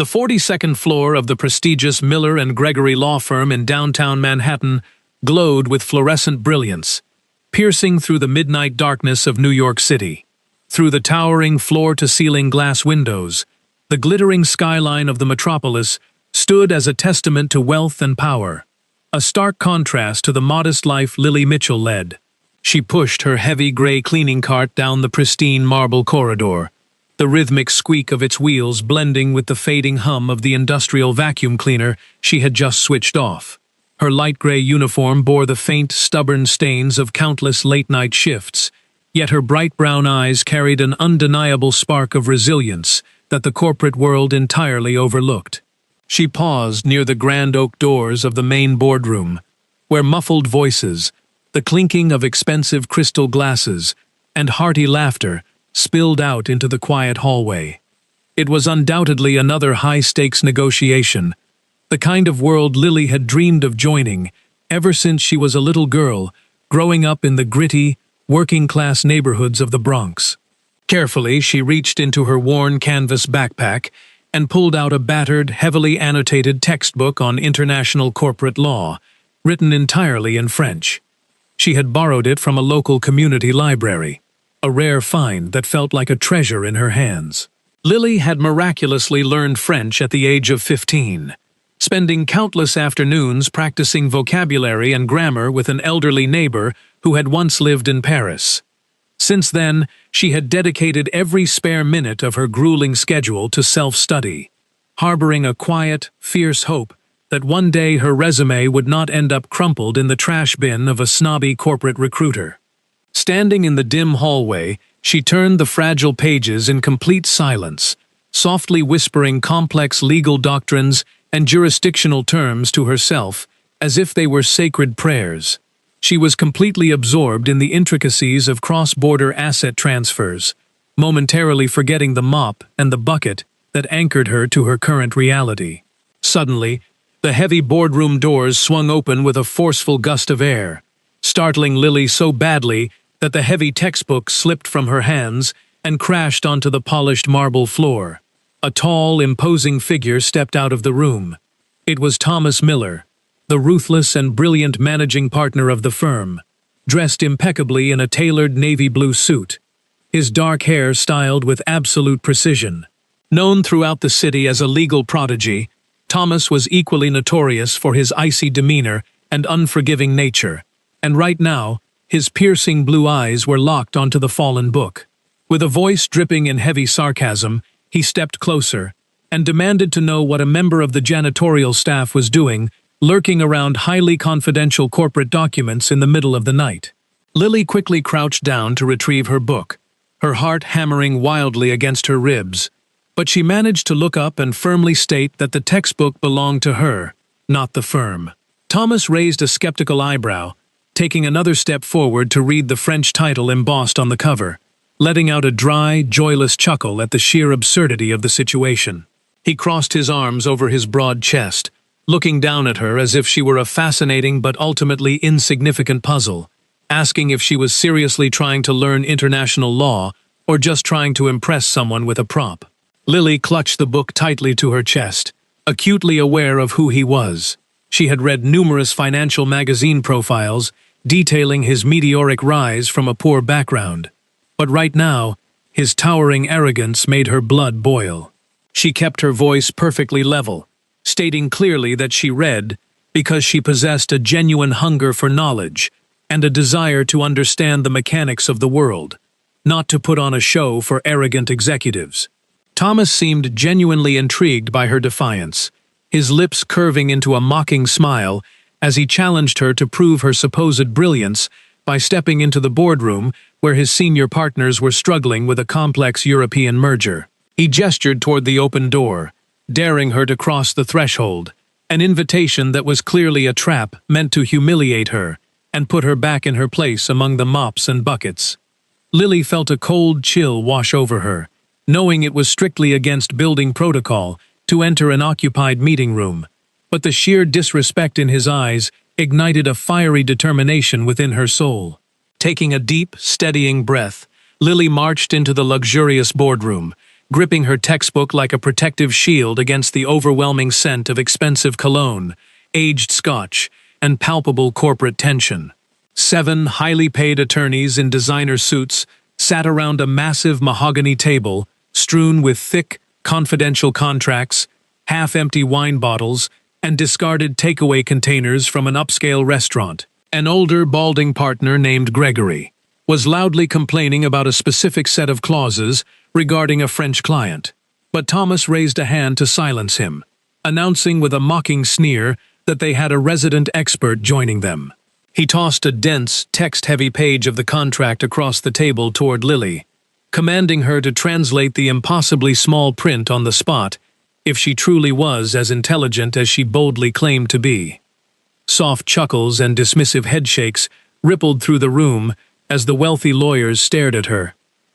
The 42nd floor of the prestigious Miller and Gregory law firm in downtown Manhattan glowed with fluorescent brilliance, piercing through the midnight darkness of New York City. Through the towering floor-to-ceiling glass windows, the glittering skyline of the metropolis stood as a testament to wealth and power, a stark contrast to the modest life Lily Mitchell led. She pushed her heavy gray cleaning cart down the pristine marble corridor, the rhythmic squeak of its wheels blending with the fading hum of the industrial vacuum cleaner she had just switched off. Her light gray uniform bore the faint, stubborn stains of countless late-night shifts, yet her bright brown eyes carried an undeniable spark of resilience that the corporate world entirely overlooked. She paused near the grand oak doors of the main boardroom, where muffled voices, the clinking of expensive crystal glasses, and hearty laughter spilled out into the quiet hallway. It was undoubtedly another high-stakes negotiation, the kind of world Lily had dreamed of joining ever since she was a little girl, growing up in the gritty, working-class neighborhoods of the Bronx. Carefully, she reached into her worn canvas backpack and pulled out a battered, heavily annotated textbook on international corporate law, written entirely in French. She had borrowed it from a local community library, a rare find that felt like a treasure in her hands. Lily had miraculously learned French at the age of 15, spending countless afternoons practicing vocabulary and grammar with an elderly neighbor who had once lived in Paris. Since then, she had dedicated every spare minute of her grueling schedule to self-study, harboring a quiet, fierce hope that one day her resume would not end up crumpled in the trash bin of a snobby corporate recruiter. Standing in the dim hallway, she turned the fragile pages in complete silence, softly whispering complex legal doctrines and jurisdictional terms to herself as if they were sacred prayers. She was completely absorbed in the intricacies of cross-border asset transfers, momentarily forgetting the mop and the bucket that anchored her to her current reality. Suddenly, the heavy boardroom doors swung open with a forceful gust of air, startling Lily so badly that the heavy textbook slipped from her hands and crashed onto the polished marble floor. A tall, imposing figure stepped out of the room. It was Thomas Miller, the ruthless and brilliant managing partner of the firm, dressed impeccably in a tailored navy blue suit, his dark hair styled with absolute precision. Known throughout the city as a legal prodigy, Thomas was equally notorious for his icy demeanor and unforgiving nature, and right now, his piercing blue eyes were locked onto the fallen book. With a voice dripping in heavy sarcasm, he stepped closer and demanded to know what a member of the janitorial staff was doing, lurking around highly confidential corporate documents in the middle of the night. Lily quickly crouched down to retrieve her book, her heart hammering wildly against her ribs, but she managed to look up and firmly state that the textbook belonged to her, not the firm. Thomas raised a skeptical eyebrow, taking another step forward to read the French title embossed on the cover, letting out a dry, joyless chuckle at the sheer absurdity of the situation. He crossed his arms over his broad chest, looking down at her as if she were a fascinating but ultimately insignificant puzzle, asking if she was seriously trying to learn international law or just trying to impress someone with a prop. Lily clutched the book tightly to her chest, acutely aware of who he was. She had read numerous financial magazine profiles detailing his meteoric rise from a poor background, but right now, his towering arrogance made her blood boil. She kept her voice perfectly level, stating clearly that she read because she possessed a genuine hunger for knowledge and a desire to understand the mechanics of the world, not to put on a show for arrogant executives. Thomas seemed genuinely intrigued by her defiance, his lips curving into a mocking smile as he challenged her to prove her supposed brilliance by stepping into the boardroom where his senior partners were struggling with a complex European merger. He gestured toward the open door, daring her to cross the threshold, an invitation that was clearly a trap meant to humiliate her and put her back in her place among the mops and buckets. Lily felt a cold chill wash over her, knowing it was strictly against building protocol to enter an occupied meeting room, but the sheer disrespect in his eyes ignited a fiery determination within her soul. Taking a deep, steadying breath, Lily marched into the luxurious boardroom, gripping her textbook like a protective shield against the overwhelming scent of expensive cologne, aged scotch, and palpable corporate tension. 7 highly paid attorneys in designer suits sat around a massive mahogany table strewn with thick, confidential contracts, half-empty wine bottles, and discarded takeaway containers from an upscale restaurant. An older, balding partner named Gregory was loudly complaining about a specific set of clauses regarding a French client. But Thomas raised a hand to silence him, announcing with a mocking sneer that they had a resident expert joining them. He tossed a dense, text-heavy page of the contract across the table toward Lily, commanding her to translate the impossibly small print on the spot if she truly was as intelligent as she boldly claimed to be. Soft chuckles and dismissive headshakes rippled through the room as the wealthy lawyers stared at her,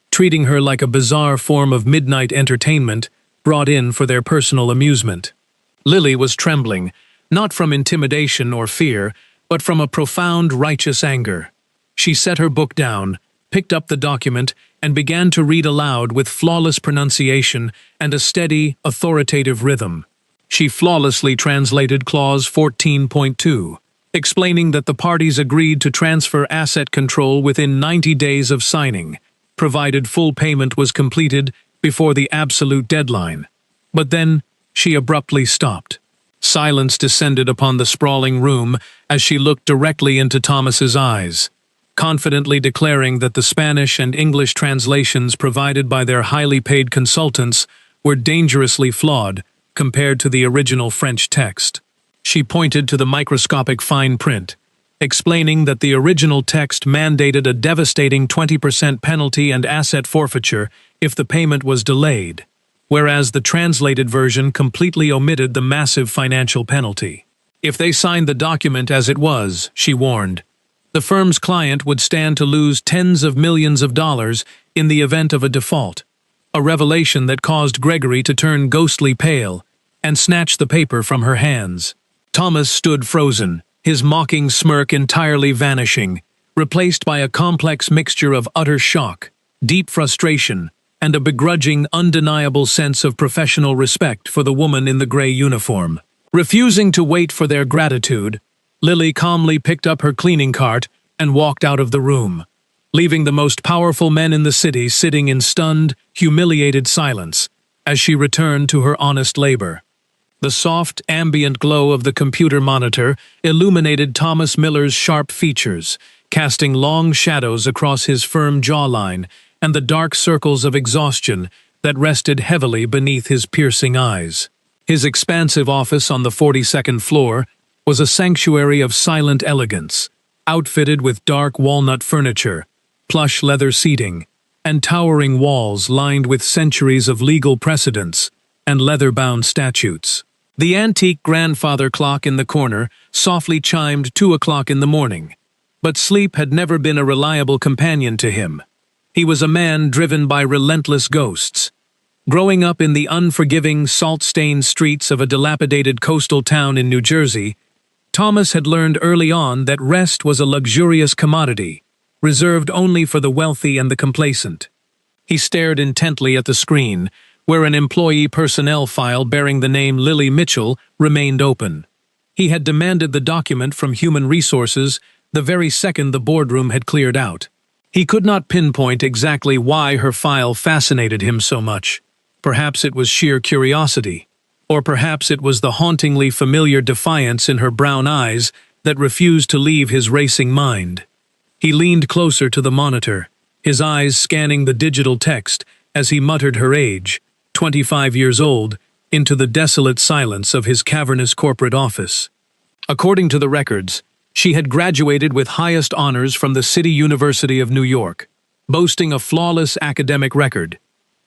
treating her like a bizarre form of midnight entertainment brought in for their personal amusement. Lily was trembling, not from intimidation or fear, but from a profound, righteous anger. She set her book down, picked up the document, and began to read aloud with flawless pronunciation and a steady, authoritative rhythm. She flawlessly translated Clause 14.2, explaining that the parties agreed to transfer asset control within 90 days of signing, provided full payment was completed before the absolute deadline. But then she abruptly stopped. Silence descended upon the sprawling room as she looked directly into Thomas's eyes, confidently declaring that the Spanish and English translations provided by their highly paid consultants were dangerously flawed compared to the original French text. She pointed to the microscopic fine print, explaining that the original text mandated a devastating 20% penalty and asset forfeiture if the payment was delayed, whereas the translated version completely omitted the massive financial penalty. If they signed the document as it was, she warned, the firm's client would stand to lose tens of millions of dollars in the event of a default, a revelation that caused Gregory to turn ghostly pale and snatch the paper from her hands. Thomas stood frozen, his mocking smirk entirely vanishing, replaced by a complex mixture of utter shock, deep frustration, and a begrudging, undeniable sense of professional respect for the woman in the gray uniform. Refusing to wait for their gratitude, Lily calmly picked up her cleaning cart and walked out of the room, leaving the most powerful men in the city sitting in stunned, humiliated silence as she returned to her honest labor. The soft, ambient glow of the computer monitor illuminated Thomas Miller's sharp features, casting long shadows across his firm jawline and the dark circles of exhaustion that rested heavily beneath his piercing eyes. His expansive office on the 42nd floor was a sanctuary of silent elegance, outfitted with dark walnut furniture, plush leather seating, and towering walls lined with centuries of legal precedents and leather-bound statutes. The antique grandfather clock in the corner softly chimed 2 o'clock in the morning, but sleep had never been a reliable companion to him. He was a man driven by relentless ghosts. Growing up in the unforgiving, salt-stained streets of a dilapidated coastal town in New Jersey, Thomas had learned early on that rest was a luxurious commodity, reserved only for the wealthy and the complacent. He stared intently at the screen, where an employee personnel file bearing the name Lily Mitchell remained open. He had demanded the document from Human Resources the very second the boardroom had cleared out. He could not pinpoint exactly why her file fascinated him so much. Perhaps it was sheer curiosity, or perhaps it was the hauntingly familiar defiance in her brown eyes that refused to leave his racing mind. He leaned closer to the monitor, his eyes scanning the digital text as he muttered her age, 25 years old, into the desolate silence of his cavernous corporate office. According to the records, she had graduated with highest honors from the City University of New York, boasting a flawless academic record.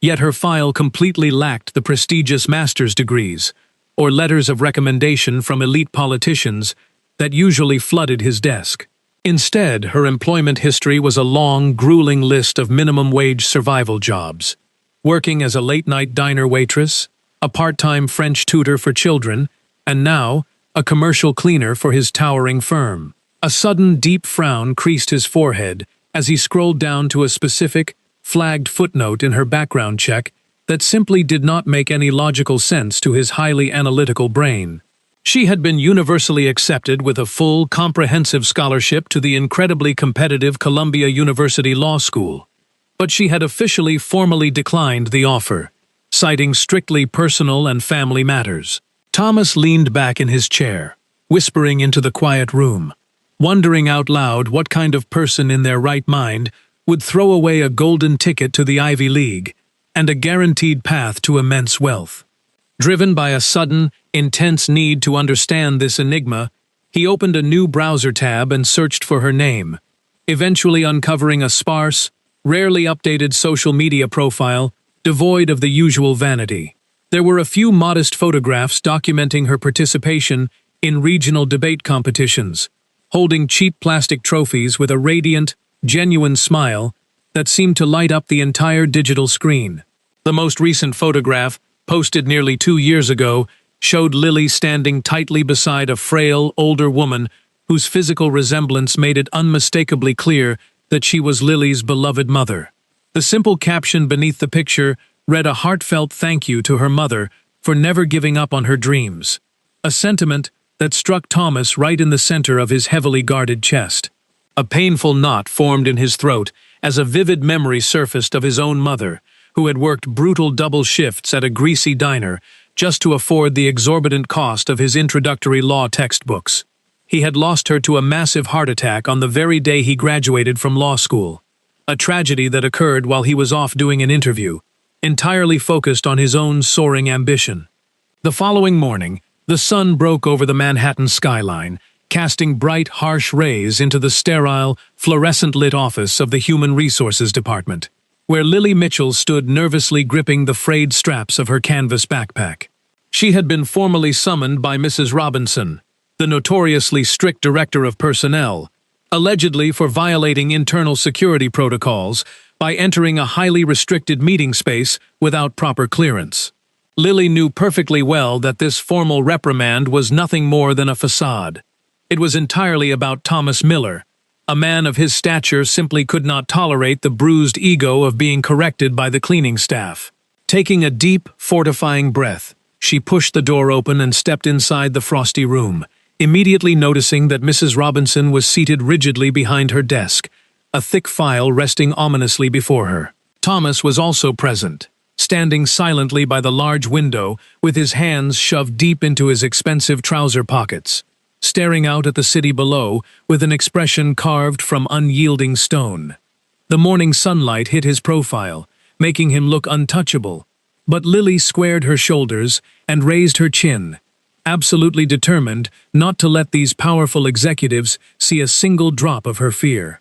Yet her file completely lacked the prestigious master's degrees or letters of recommendation from elite politicians that usually flooded his desk. Instead, her employment history was a long, grueling list of minimum-wage survival jobs, working as a late-night diner waitress, a part-time French tutor for children, and now a commercial cleaner for his towering firm. A sudden, deep frown creased his forehead as he scrolled down to a specific, flagged footnote in her background check that simply did not make any logical sense to his highly analytical brain. She had been universally accepted with a full, comprehensive scholarship to the incredibly competitive Columbia University Law School, but she had officially formally declined the offer, citing strictly personal and family matters. Thomas leaned back in his chair, whispering into the quiet room, wondering out loud what kind of person in their right mind would throw away a golden ticket to the Ivy League and a guaranteed path to immense wealth. Driven by a sudden, intense need to understand this enigma, he opened a new browser tab and searched for her name, eventually uncovering a sparse, rarely updated social media profile devoid of the usual vanity. There were a few modest photographs documenting her participation in regional debate competitions, holding cheap plastic trophies with a radiant, genuine smile that seemed to light up the entire digital screen. The most recent photograph, posted nearly 2 years ago, showed Lily standing tightly beside a frail, older woman whose physical resemblance made it unmistakably clear that she was Lily's beloved mother. The simple caption beneath the picture read a heartfelt thank you to her mother for never giving up on her dreams, a sentiment that struck Thomas right in the center of his heavily guarded chest. A painful knot formed in his throat as a vivid memory surfaced of his own mother, who had worked brutal double shifts at a greasy diner just to afford the exorbitant cost of his introductory law textbooks. He had lost her to a massive heart attack on the very day he graduated from law school, a tragedy that occurred while he was off doing an interview, entirely focused on his own soaring ambition. The following morning, the sun broke over the Manhattan skyline, casting bright, harsh rays into the sterile, fluorescent-lit office of the Human Resources Department, where Lily Mitchell stood nervously gripping the frayed straps of her canvas backpack. She had been formally summoned by Mrs. Robinson, the notoriously strict director of personnel, allegedly for violating internal security protocols by entering a highly restricted meeting space without proper clearance. Lily knew perfectly well that this formal reprimand was nothing more than a facade. It was entirely about Thomas Miller. A man of his stature simply could not tolerate the bruised ego of being corrected by the cleaning staff. Taking a deep, fortifying breath, she pushed the door open and stepped inside the frosty room, immediately noticing that Mrs. Robinson was seated rigidly behind her desk, a thick file resting ominously before her. Thomas was also present, standing silently by the large window with his hands shoved deep into his expensive trouser pockets, staring out at the city below with an expression carved from unyielding stone. The morning sunlight hit his profile, making him look untouchable, but Lily squared her shoulders and raised her chin, absolutely determined not to let these powerful executives see a single drop of her fear.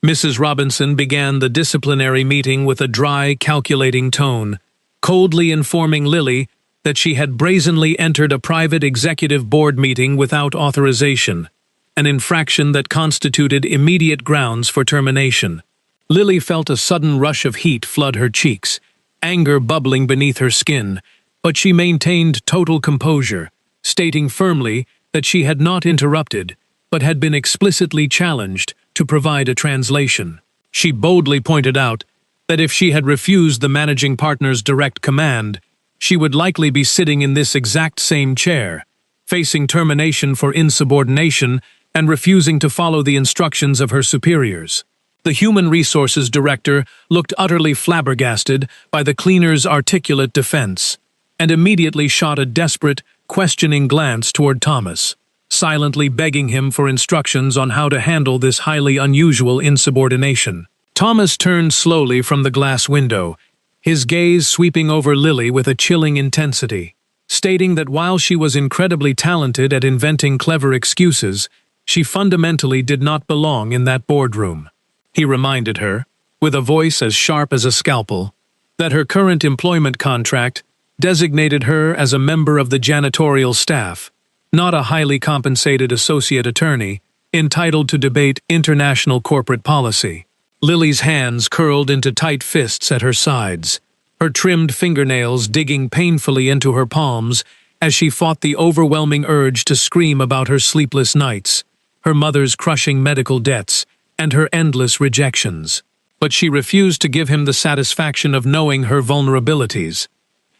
Mrs. Robinson began the disciplinary meeting with a dry, calculating tone, coldly informing Lily that she had brazenly entered a private executive board meeting without authorization, an infraction that constituted immediate grounds for termination. Lily felt a sudden rush of heat flood her cheeks, anger bubbling beneath her skin, but she maintained total composure, stating firmly that she had not interrupted, but had been explicitly challenged to provide a translation. She boldly pointed out that if she had refused the managing partner's direct command, she would likely be sitting in this exact same chair, facing termination for insubordination and refusing to follow the instructions of her superiors. The Human Resources Director looked utterly flabbergasted by the cleaner's articulate defense, and immediately shot a desperate, questioning glance toward Thomas, silently begging him for instructions on how to handle this highly unusual insubordination. Thomas turned slowly from the glass window, his gaze sweeping over Lily with a chilling intensity, stating that while she was incredibly talented at inventing clever excuses, she fundamentally did not belong in that boardroom. He reminded her, with a voice as sharp as a scalpel, that her current employment contract designated her as a member of the janitorial staff, not a highly compensated associate attorney entitled to debate international corporate policy. Lily's hands curled into tight fists at her sides, her trimmed fingernails digging painfully into her palms as she fought the overwhelming urge to scream about her sleepless nights, her mother's crushing medical debts, and her endless rejections. but she refused to give him the satisfaction of knowing her vulnerabilities.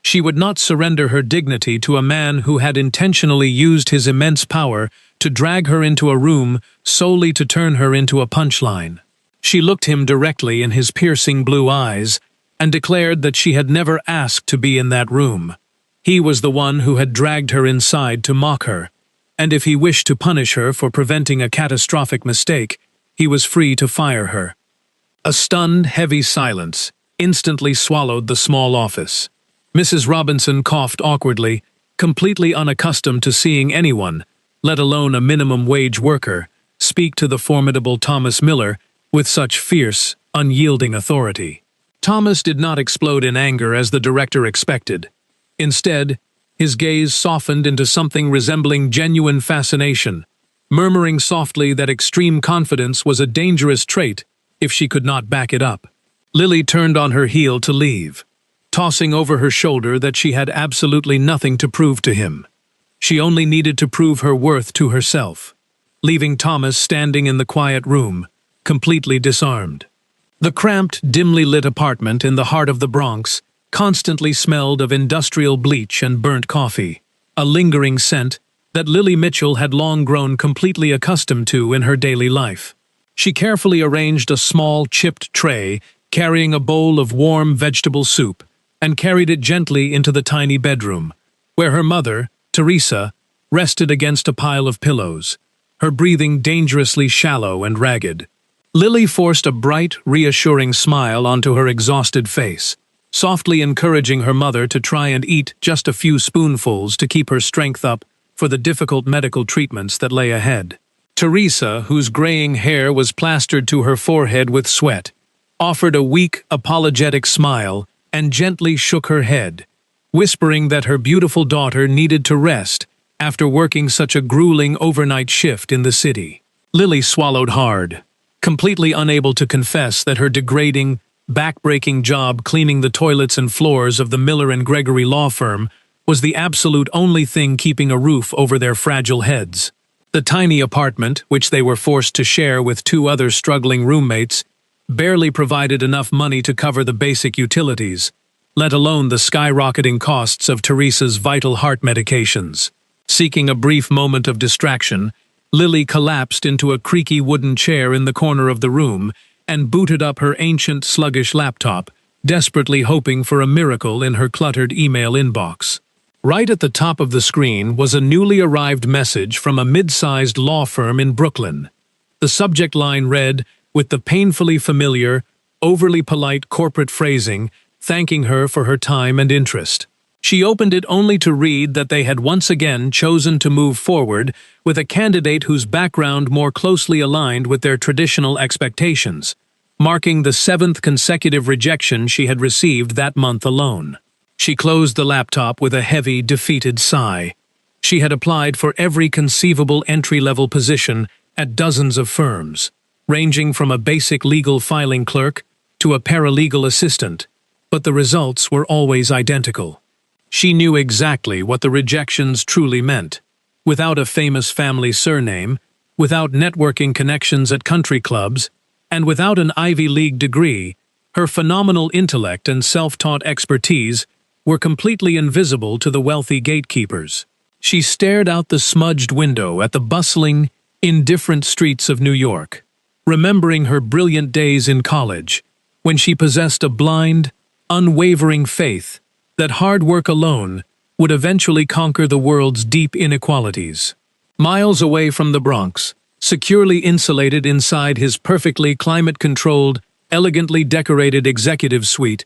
She would not surrender her dignity to a man who had intentionally used his immense power to drag her into a room solely to turn her into a punchline. She looked him directly in his piercing blue eyes and declared that she had never asked to be in that room. He was the one who had dragged her inside to mock her, and if he wished to punish her for preventing a catastrophic mistake, he was free to fire her. A stunned, heavy silence instantly swallowed the small office. Mrs. Robinson coughed awkwardly, completely unaccustomed to seeing anyone, let alone a minimum-wage worker, speak to the formidable Thomas Miller with such fierce, unyielding authority. Thomas did not explode in anger as the director expected. Instead, his gaze softened into something resembling genuine fascination, murmuring softly that extreme confidence was a dangerous trait if she could not back it up. Lily turned on her heel to leave, tossing over her shoulder that she had absolutely nothing to prove to him. She only needed to prove her worth to herself, leaving Thomas standing in the quiet room, completely disarmed. The cramped, dimly lit apartment in the heart of the Bronx constantly smelled of industrial bleach and burnt coffee, a lingering scent that Lily Mitchell had long grown completely accustomed to in her daily life. She carefully arranged a small, chipped tray carrying a bowl of warm vegetable soup and carried it gently into the tiny bedroom, where her mother, Teresa, rested against a pile of pillows, her breathing dangerously shallow and ragged. Lily forced a bright, reassuring smile onto her exhausted face, softly encouraging her mother to try and eat just a few spoonfuls to keep her strength up for the difficult medical treatments that lay ahead. Teresa, whose graying hair was plastered to her forehead with sweat, offered a weak, apologetic smile and gently shook her head, whispering that her beautiful daughter needed to rest after working such a grueling overnight shift in the city. Lily swallowed hard, completely unable to confess that her degrading, back-breaking job cleaning the toilets and floors of the Miller and Gregory law firm was the absolute only thing keeping a roof over their fragile heads. The tiny apartment, which they were forced to share with two other struggling roommates, barely provided enough money to cover the basic utilities, let alone the skyrocketing costs of Teresa's vital heart medications. Seeking a brief moment of distraction, Lily collapsed into a creaky wooden chair in the corner of the room and booted up her ancient, sluggish laptop, desperately hoping for a miracle in her cluttered email inbox. Right at the top of the screen was a newly arrived message from a mid-sized law firm in Brooklyn. The subject line read, with the painfully familiar, overly polite corporate phrasing, thanking her for her time and interest. She opened it only to read that they had once again chosen to move forward with a candidate whose background more closely aligned with their traditional expectations, marking the 7th consecutive rejection she had received that month alone. She closed the laptop with a heavy, defeated sigh. She had applied for every conceivable entry-level position at dozens of firms, ranging from a basic legal filing clerk to a paralegal assistant, but the results were always identical. She knew exactly what the rejections truly meant. Without a famous family surname, without networking connections at country clubs, and without an Ivy League degree, her phenomenal intellect and self-taught expertise were completely invisible to the wealthy gatekeepers. She stared out the smudged window at the bustling, indifferent streets of New York, remembering her brilliant days in college, when she possessed a blind, unwavering faith that hard work alone would eventually conquer the world's deep inequalities. Miles away from the Bronx, securely insulated inside his perfectly climate-controlled, elegantly decorated executive suite,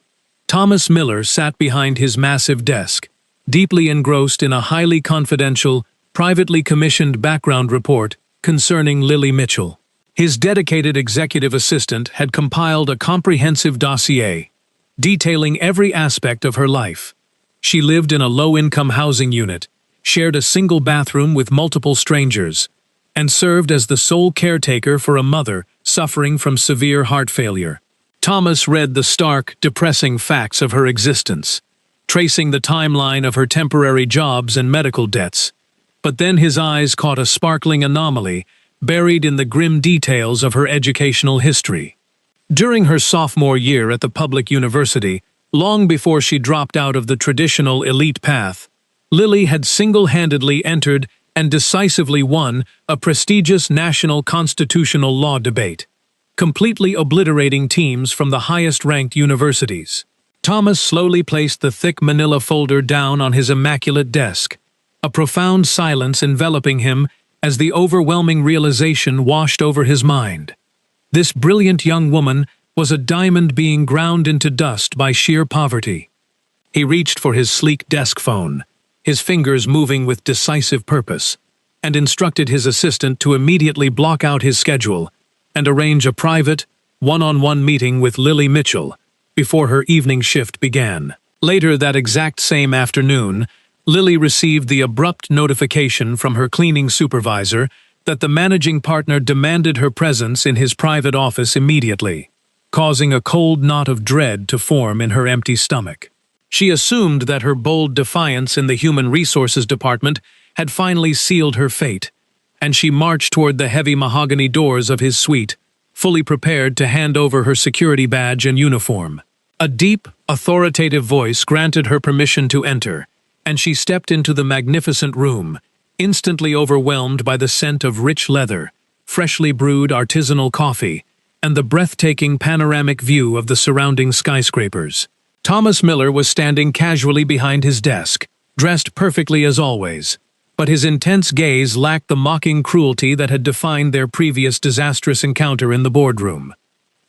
Thomas Miller sat behind his massive desk, deeply engrossed in a highly confidential, privately commissioned background report concerning Lily Mitchell. His dedicated executive assistant had compiled a comprehensive dossier, detailing every aspect of her life. She lived in a low-income housing unit, shared a single bathroom with multiple strangers, and served as the sole caretaker for a mother suffering from severe heart failure. Thomas read the stark, depressing facts of her existence, tracing the timeline of her temporary jobs and medical debts. But then his eyes caught a sparkling anomaly buried in the grim details of her educational history. During her sophomore year at the public university, long before she dropped out of the traditional elite path, Lily had single-handedly entered and decisively won a prestigious national constitutional law debate, completely obliterating teams from the highest-ranked universities. Thomas slowly placed the thick manila folder down on his immaculate desk, a profound silence enveloping him as the overwhelming realization washed over his mind. This brilliant young woman was a diamond being ground into dust by sheer poverty. He reached for his sleek desk phone, his fingers moving with decisive purpose, and instructed his assistant to immediately block out his schedule and arrange a private, one-on-one meeting with Lily Mitchell before her evening shift began. Later that exact same afternoon, Lily received the abrupt notification from her cleaning supervisor that the managing partner demanded her presence in his private office immediately, causing a cold knot of dread to form in her empty stomach. She assumed that her bold defiance in the Human Resources Department had finally sealed her fate, and she marched toward the heavy mahogany doors of his suite, fully prepared to hand over her security badge and uniform. A deep, authoritative voice granted her permission to enter, and she stepped into the magnificent room, instantly overwhelmed by the scent of rich leather, freshly brewed artisanal coffee, and the breathtaking panoramic view of the surrounding skyscrapers. Thomas Miller was standing casually behind his desk, dressed perfectly as always, but his intense gaze lacked the mocking cruelty that had defined their previous disastrous encounter in the boardroom.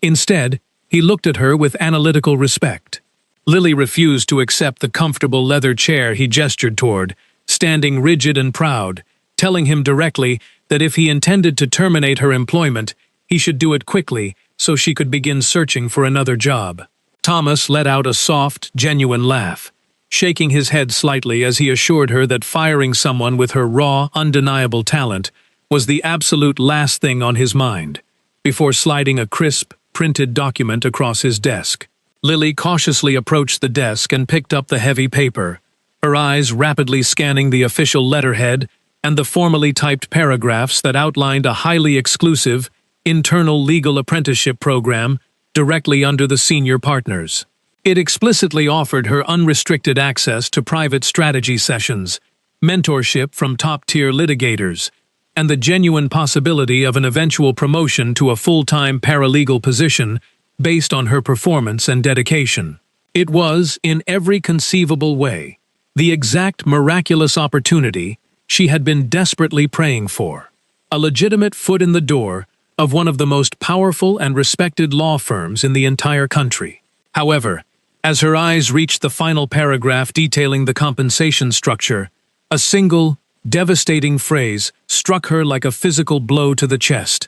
Instead, he looked at her with analytical respect. Lily refused to accept the comfortable leather chair he gestured toward, standing rigid and proud, telling him directly that if he intended to terminate her employment, he should do it quickly so she could begin searching for another job. Thomas let out a soft, genuine laugh, shaking his head slightly as he assured her that firing someone with her raw, undeniable talent was the absolute last thing on his mind, before sliding a crisp, printed document across his desk. Lily cautiously approached the desk and picked up the heavy paper, her eyes rapidly scanning the official letterhead and the formally typed paragraphs that outlined a highly exclusive, internal legal apprenticeship program directly under the senior partners. It explicitly offered her unrestricted access to private strategy sessions, mentorship from top-tier litigators, and the genuine possibility of an eventual promotion to a full-time paralegal position based on her performance and dedication. It was, in every conceivable way, the exact miraculous opportunity she had been desperately praying for. A legitimate foot in the door of one of the most powerful and respected law firms in the entire country. However, as her eyes reached the final paragraph detailing the compensation structure, a single, devastating phrase struck her like a physical blow to the chest.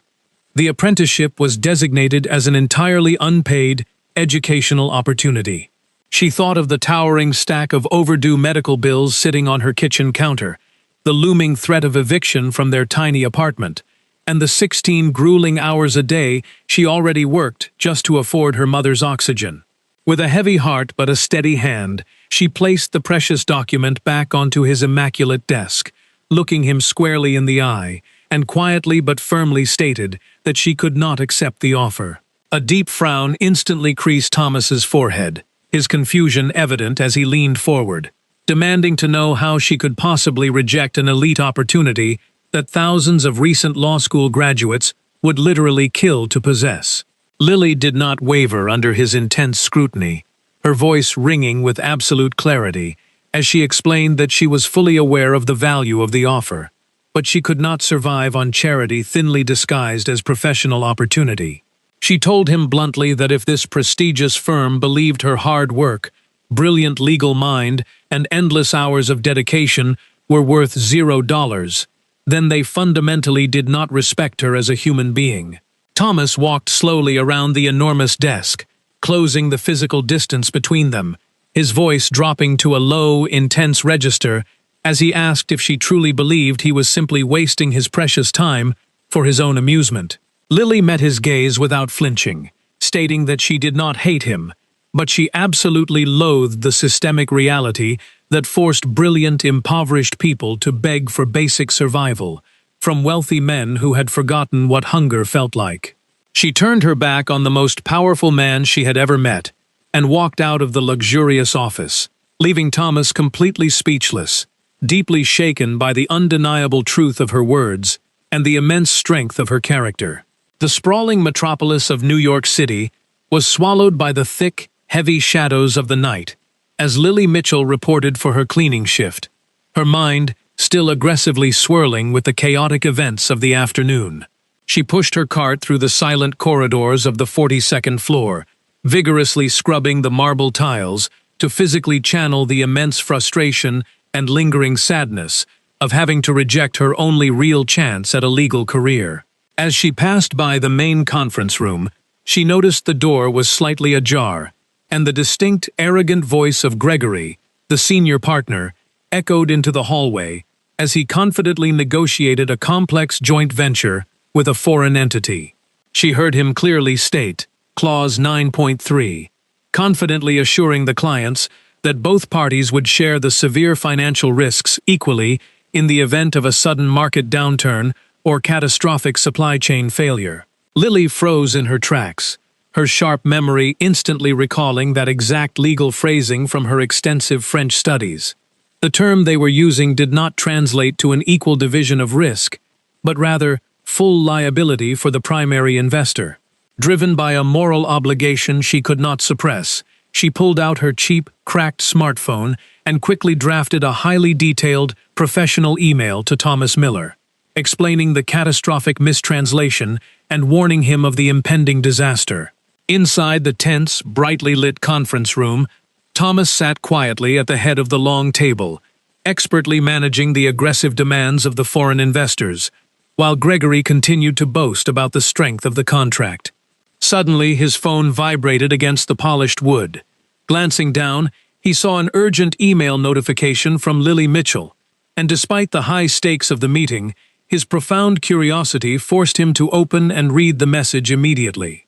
The apprenticeship was designated as an entirely unpaid, educational opportunity. She thought of the towering stack of overdue medical bills sitting on her kitchen counter, the looming threat of eviction from their tiny apartment, and the 16 grueling hours a day she already worked just to afford her mother's oxygen. With a heavy heart but a steady hand, she placed the precious document back onto his immaculate desk, looking him squarely in the eye, and quietly but firmly stated that she could not accept the offer. A deep frown instantly creased Thomas's forehead, his confusion evident as he leaned forward, demanding to know how she could possibly reject an elite opportunity that thousands of recent law school graduates would literally kill to possess. Lily did not waver under his intense scrutiny, her voice ringing with absolute clarity, as she explained that she was fully aware of the value of the offer, but she could not survive on charity thinly disguised as professional opportunity. She told him bluntly that if this prestigious firm believed her hard work, brilliant legal mind, and endless hours of dedication were worth $0, then they fundamentally did not respect her as a human being. Thomas walked slowly around the enormous desk, closing the physical distance between them, his voice dropping to a low, intense register as he asked if she truly believed he was simply wasting his precious time for his own amusement. Lily met his gaze without flinching, stating that she did not hate him, but she absolutely loathed the systemic reality that forced brilliant, impoverished people to beg for basic survival from wealthy men who had forgotten what hunger felt like. She turned her back on the most powerful man she had ever met and walked out of the luxurious office, leaving Thomas completely speechless, deeply shaken by the undeniable truth of her words and the immense strength of her character. The sprawling metropolis of New York City was swallowed by the thick, heavy shadows of the night as Lily Mitchell reported for her cleaning shift, her mind still aggressively swirling with the chaotic events of the afternoon. She pushed her cart through the silent corridors of the 42nd floor, vigorously scrubbing the marble tiles to physically channel the immense frustration and lingering sadness of having to reject her only real chance at a legal career. As she passed by the main conference room, she noticed the door was slightly ajar, and the distinct, arrogant voice of Gregory, the senior partner, echoed into the hallway as he confidently negotiated a complex joint venture with a foreign entity. She heard him clearly state, Clause 9.3, confidently assuring the clients that both parties would share the severe financial risks equally in the event of a sudden market downturn or catastrophic supply chain failure. Lily froze in her tracks, her sharp memory instantly recalling that exact legal phrasing from her extensive French studies. The term they were using did not translate to an equal division of risk, but rather full liability for the primary investor. Driven by a moral obligation she could not suppress, she pulled out her cheap, cracked smartphone and quickly drafted a highly detailed, professional email to Thomas Miller, explaining the catastrophic mistranslation and warning him of the impending disaster. Inside the tense, brightly lit conference room, Thomas sat quietly at the head of the long table, expertly managing the aggressive demands of the foreign investors, while Gregory continued to boast about the strength of the contract. Suddenly, his phone vibrated against the polished wood. Glancing down, he saw an urgent email notification from Lily Mitchell, and despite the high stakes of the meeting, his profound curiosity forced him to open and read the message immediately.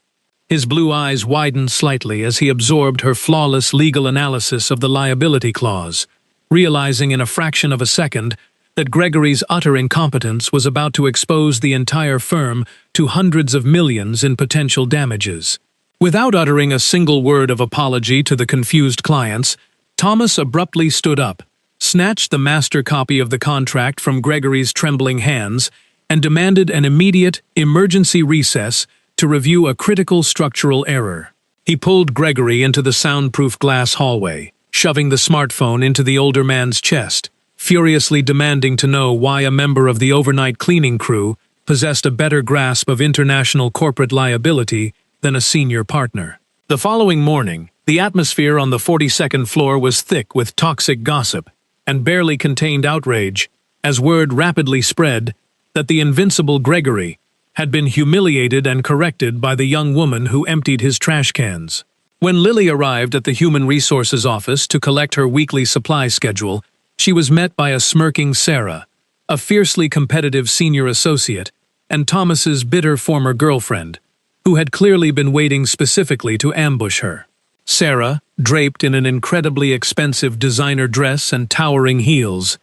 His blue eyes widened slightly as he absorbed her flawless legal analysis of the liability clause, realizing in a fraction of a second that Gregory's utter incompetence was about to expose the entire firm to hundreds of millions in potential damages. Without uttering a single word of apology to the confused clients, Thomas abruptly stood up, snatched the master copy of the contract from Gregory's trembling hands, and demanded an immediate, emergency recess to review a critical structural error. He pulled Gregory into the soundproof glass hallway, shoving the smartphone into the older man's chest, furiously demanding to know why a member of the overnight cleaning crew possessed a better grasp of international corporate liability than a senior partner. The following morning, the atmosphere on the 42nd floor was thick with toxic gossip and barely contained outrage, as word rapidly spread that the invincible Gregory had been humiliated and corrected by the young woman who emptied his trash cans. When Lily arrived at the Human Resources office to collect her weekly supply schedule, she was met by a smirking Sarah, a fiercely competitive senior associate, and Thomas's bitter former girlfriend, who had clearly been waiting specifically to ambush her. Sarah, draped in an incredibly expensive designer dress and towering heels,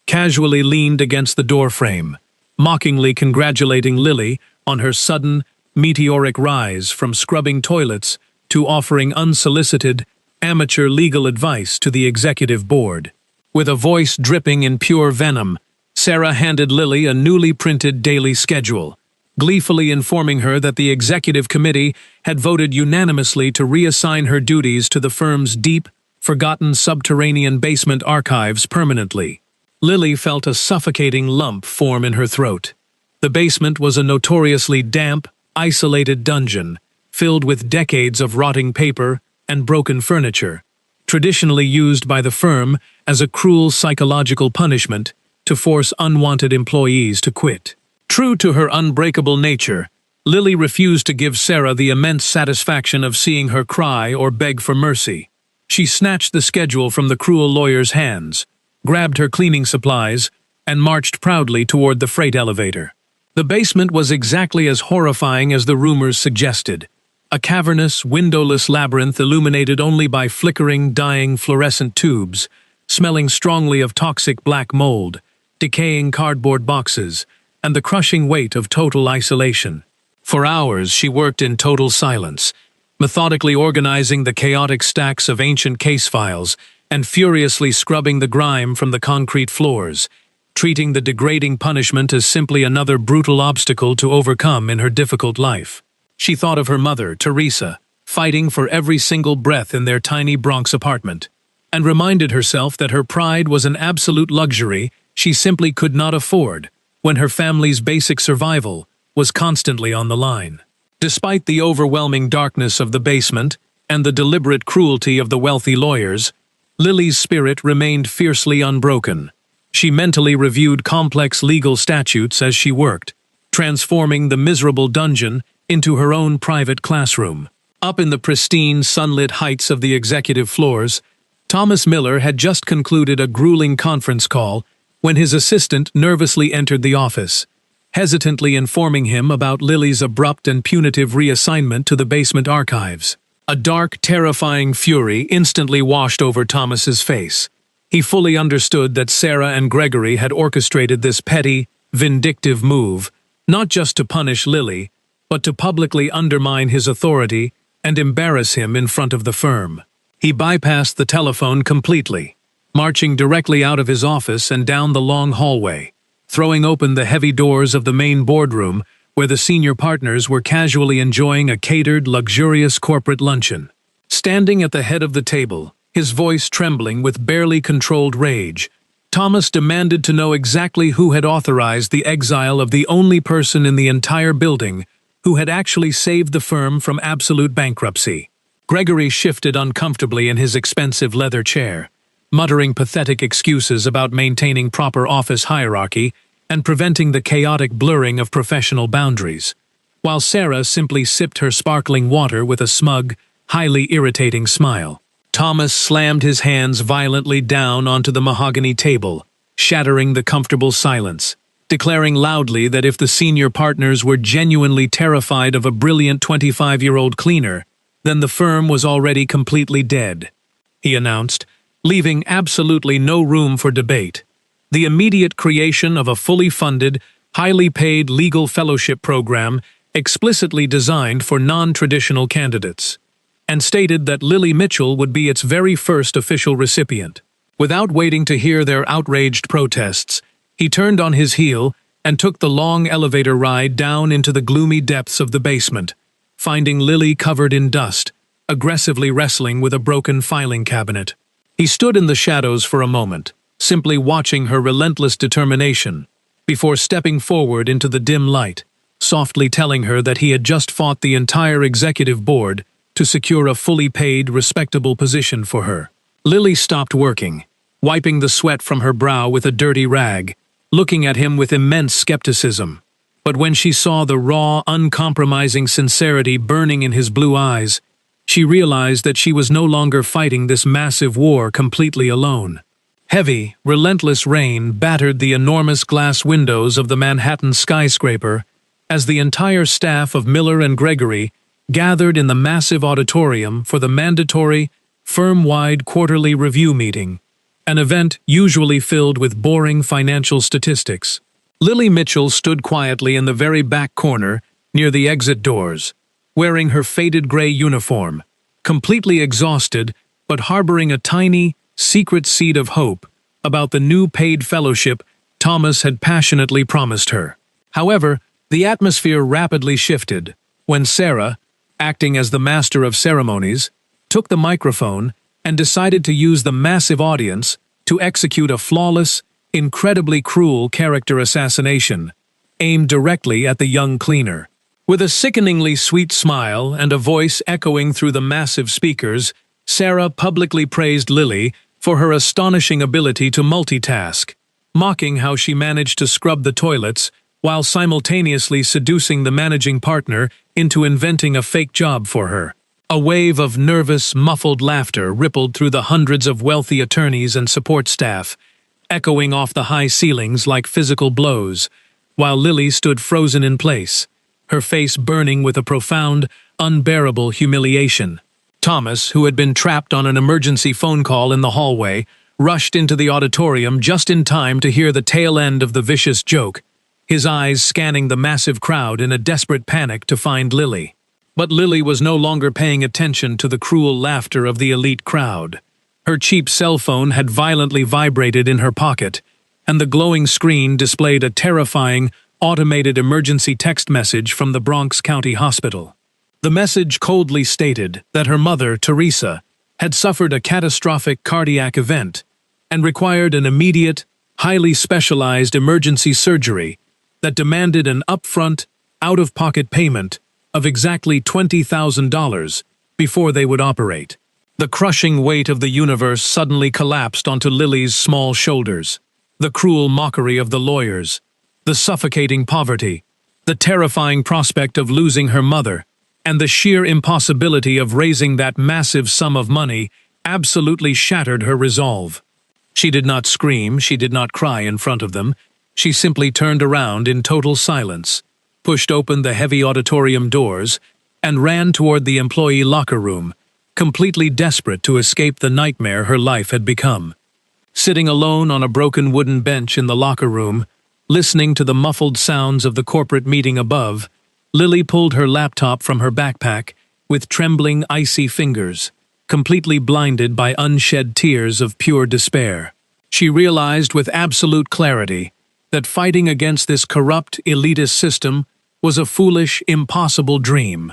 casually leaned against the doorframe, mockingly congratulating Lily on her sudden, meteoric rise from scrubbing toilets to offering unsolicited, amateur legal advice to the executive board. With a voice dripping in pure venom, Sarah handed Lily a newly printed daily schedule, gleefully informing her that the executive committee had voted unanimously to reassign her duties to the firm's deep, forgotten subterranean basement archives permanently. Lily felt a suffocating lump form in her throat. The basement was a notoriously damp, isolated dungeon, filled with decades of rotting paper and broken furniture, traditionally used by the firm as a cruel psychological punishment to force unwanted employees to quit. True to her unbreakable nature, Lily refused to give Sarah the immense satisfaction of seeing her cry or beg for mercy. She snatched the schedule from the cruel lawyer's hands, grabbed her cleaning supplies, and marched proudly toward the freight elevator. The basement was exactly as horrifying as the rumors suggested, a cavernous, windowless labyrinth illuminated only by flickering, dying fluorescent tubes, smelling strongly of toxic black mold, decaying cardboard boxes, and the crushing weight of total isolation. For hours, she worked in total silence, methodically organizing the chaotic stacks of ancient case files and furiously scrubbing the grime from the concrete floors, treating the degrading punishment as simply another brutal obstacle to overcome in her difficult life. She thought of her mother, Teresa, fighting for every single breath in their tiny Bronx apartment, and reminded herself that her pride was an absolute luxury she simply could not afford when her family's basic survival was constantly on the line. Despite the overwhelming darkness of the basement and the deliberate cruelty of the wealthy lawyers, Lily's spirit remained fiercely unbroken. She mentally reviewed complex legal statutes as she worked, transforming the miserable dungeon into her own private classroom. Up in the pristine, sunlit heights of the executive floors, Thomas Miller had just concluded a grueling conference call when his assistant nervously entered the office, hesitantly informing him about Lily's abrupt and punitive reassignment to the basement archives. A dark, terrifying fury instantly washed over Thomas's face. He fully understood that Sarah and Gregory had orchestrated this petty, vindictive move, not just to punish Lily, but to publicly undermine his authority and embarrass him in front of the firm. He bypassed the telephone completely, marching directly out of his office and down the long hallway, throwing open the heavy doors of the main boardroom where the senior partners were casually enjoying a catered, luxurious corporate luncheon. Standing at the head of the table, his voice trembling with barely controlled rage, Thomas demanded to know exactly who had authorized the exile of the only person in the entire building who had actually saved the firm from absolute bankruptcy. Gregory shifted uncomfortably in his expensive leather chair, muttering pathetic excuses about maintaining proper office hierarchy and preventing the chaotic blurring of professional boundaries, while Sarah simply sipped her sparkling water with a smug, highly irritating smile. Thomas slammed his hands violently down onto the mahogany table, shattering the comfortable silence, declaring loudly that if the senior partners were genuinely terrified of a brilliant 25-year-old cleaner, then the firm was already completely dead. He announced, leaving absolutely no room for debate. The immediate creation of a fully funded, highly paid legal fellowship program explicitly designed for non-traditional candidates, and stated that Lily Mitchell would be its very first official recipient. Without waiting to hear their outraged protests, he turned on his heel and took the long elevator ride down into the gloomy depths of the basement, finding Lily covered in dust, aggressively wrestling with a broken filing cabinet. He stood in the shadows for a moment, simply watching her relentless determination, before stepping forward into the dim light, softly telling her that he had just fought the entire executive board to secure a fully paid, respectable position for her. Lily stopped working, wiping the sweat from her brow with a dirty rag, looking at him with immense skepticism. But when she saw the raw, uncompromising sincerity burning in his blue eyes, she realized that she was no longer fighting this massive war completely alone. Heavy, relentless rain battered the enormous glass windows of the Manhattan skyscraper as the entire staff of Miller and Gregory gathered in the massive auditorium for the mandatory, firm-wide quarterly review meeting, an event usually filled with boring financial statistics. Lily Mitchell stood quietly in the very back corner near the exit doors, wearing her faded gray uniform, completely exhausted but harboring a tiny, secret seed of hope about the new paid fellowship Thomas had passionately promised her. However, the atmosphere rapidly shifted when Sarah, acting as the master of ceremonies, took the microphone and decided to use the massive audience to execute a flawless, incredibly cruel character assassination aimed directly at the young cleaner. With a sickeningly sweet smile and a voice echoing through the massive speakers, Sarah publicly praised Lily for her astonishing ability to multitask, mocking how she managed to scrub the toilets while simultaneously seducing the managing partner into inventing a fake job for her. A wave of nervous, muffled laughter rippled through the hundreds of wealthy attorneys and support staff, echoing off the high ceilings like physical blows, while Lily stood frozen in place, her face burning with a profound, unbearable humiliation. Thomas, who had been trapped on an emergency phone call in the hallway, rushed into the auditorium just in time to hear the tail end of the vicious joke, his eyes scanning the massive crowd in a desperate panic to find Lily. But Lily was no longer paying attention to the cruel laughter of the elite crowd. Her cheap cell phone had violently vibrated in her pocket, and the glowing screen displayed a terrifying, automated emergency text message from the Bronx County Hospital. The message coldly stated that her mother, Teresa, had suffered a catastrophic cardiac event and required an immediate, highly specialized emergency surgery that demanded an upfront, out-of-pocket payment of exactly $20,000 before they would operate. The crushing weight of the universe suddenly collapsed onto Lily's small shoulders. The cruel mockery of the lawyers, the suffocating poverty, the terrifying prospect of losing her mother, and the sheer impossibility of raising that massive sum of money absolutely shattered her resolve. She did not scream, she did not cry in front of them. She simply turned around in total silence, pushed open the heavy auditorium doors, and ran toward the employee locker room, completely desperate to escape the nightmare her life had become. Sitting alone on a broken wooden bench in the locker room, listening to the muffled sounds of the corporate meeting above, Lily pulled her laptop from her backpack with trembling, icy fingers, completely blinded by unshed tears of pure despair. She realized with absolute clarity that fighting against this corrupt, elitist system was a foolish, impossible dream.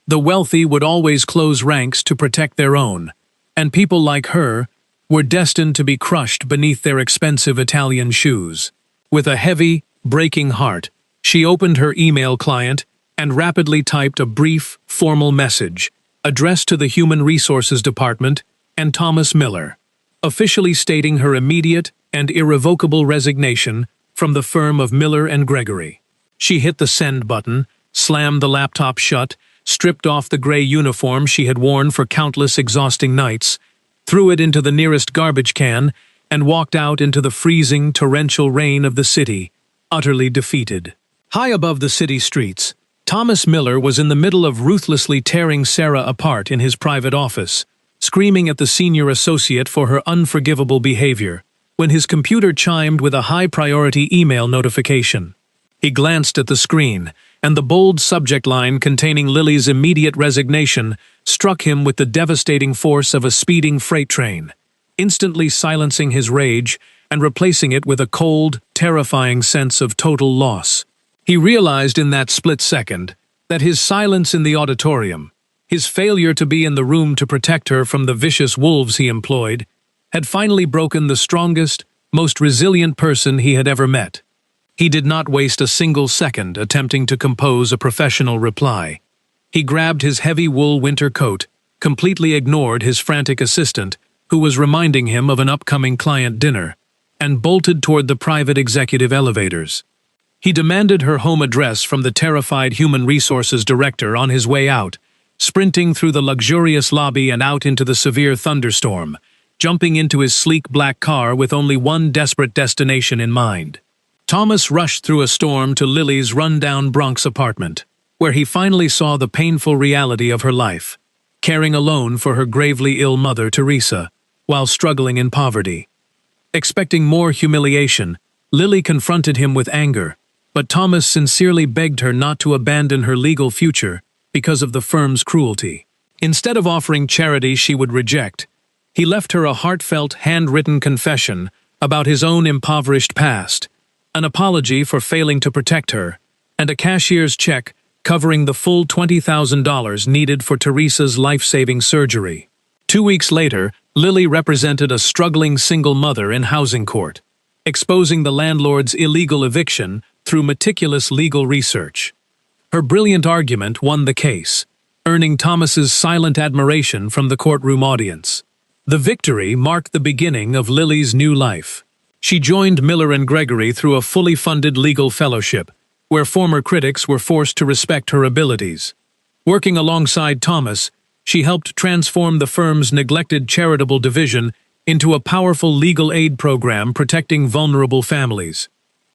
The wealthy would always close ranks to protect their own, and people like her were destined to be crushed beneath their expensive Italian shoes. With a heavy, breaking heart, she opened her email client and rapidly typed a brief, formal message addressed to the Human Resources Department and Thomas Miller, officially stating her immediate and irrevocable resignation from the firm of Miller and Gregory. She hit the send button, slammed the laptop shut, stripped off the gray uniform she had worn for countless exhausting nights, threw it into the nearest garbage can, and walked out into the freezing, torrential rain of the city, utterly defeated. High above the city streets, Thomas Miller was in the middle of ruthlessly tearing Sarah apart in his private office, screaming at the senior associate for her unforgivable behavior, when his computer chimed with a high-priority email notification. He glanced at the screen, and the bold subject line containing Lily's immediate resignation struck him with the devastating force of a speeding freight train, instantly silencing his rage and replacing it with a cold, terrifying sense of total loss. He realized in that split second that his silence in the auditorium, his failure to be in the room to protect her from the vicious wolves he employed, had finally broken the strongest, most resilient person he had ever met. He did not waste a single second attempting to compose a professional reply. He grabbed his heavy wool winter coat, completely ignored his frantic assistant, who was reminding him of an upcoming client dinner, and bolted toward the private executive elevators. He demanded her home address from the terrified Human Resources Director on his way out, sprinting through the luxurious lobby and out into the severe thunderstorm, jumping into his sleek black car with only one desperate destination in mind. Thomas rushed through a storm to Lily's run-down Bronx apartment, where he finally saw the painful reality of her life, caring alone for her gravely ill mother, Teresa, while struggling in poverty. Expecting more humiliation, Lily confronted him with anger, but Thomas sincerely begged her not to abandon her legal future because of the firm's cruelty. Instead of offering charity she would reject, he left her a heartfelt, handwritten confession about his own impoverished past, an apology for failing to protect her, and a cashier's check covering the full $20,000 needed for Teresa's life-saving surgery. 2 weeks later, Lily represented a struggling single mother in housing court, exposing the landlord's illegal eviction through meticulous legal research. Her brilliant argument won the case, earning Thomas's silent admiration from the courtroom audience. The victory marked the beginning of Lily's new life. She joined Miller and Gregory through a fully funded legal fellowship, where former critics were forced to respect her abilities. Working alongside Thomas, she helped transform the firm's neglected charitable division into a powerful legal aid program protecting vulnerable families.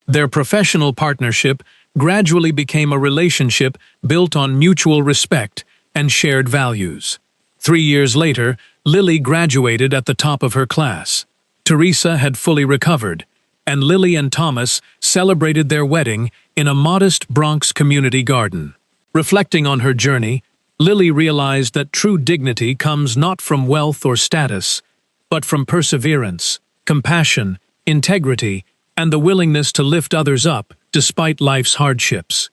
Their professional partnership gradually became a relationship built on mutual respect and shared values. 3 years later, Lily graduated at the top of her class. Teresa had fully recovered, and Lily and Thomas celebrated their wedding in a modest Bronx community garden. Reflecting on her journey, Lily realized that true dignity comes not from wealth or status, but from perseverance, compassion, integrity, and the willingness to lift others up despite life's hardships.